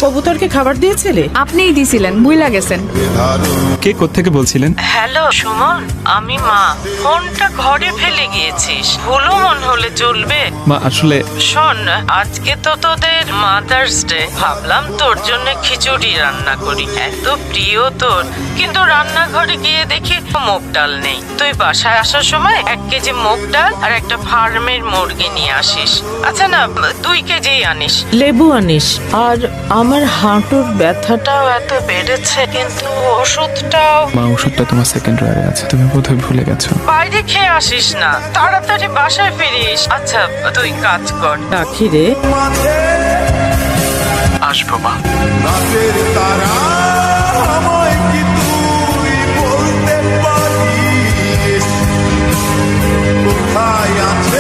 কবুতরকে খাবার দিয়েছিলে? আপনিই দিছিলেন, বুইলা গেছেন। কে কোত্থেকে বলছিলেন? হ্যালো সুমন, আমি মা। ফোনটা ঘরে ফেলে গিয়েছিস, ভুলো মন হলে চলবে? মা আসলে শোন, আজকে তো তোদের মাদার্স ডে, ভাবলাম তোর জন্য খিচুড়ি রান্না করি, এত প্রিয় তোর। কিন্তু রান্নাঘরে গিয়ে দেখি মুগ ডাল নেই। তুই বাসায় আসার সময় 1 কেজি মুগ ডাল আর একটা ফার্মের মুরগি নিয়ে আসিস। আচ্ছা না, 2 কেজি আনিস। লেবু আনিস। আর আমার হাঁটুর ব্যথাটাও এত বেড়েছে, কিন্তু ওষুধটাও। মা ওষুধটা তোমার সেকেন্ড ড্রয়ারে আছে, তুমি বোধহয় ভুলে গেছো। বাইরে খেয়ে আসিস না, তাড়াতাড়ি বাসায় ফিরিস। আচ্ছা তুই কাজ কর। রাখি রে। আসবো মা। রাতের তারা আমায় কি তুই বলতে পারিস কোথায় আছে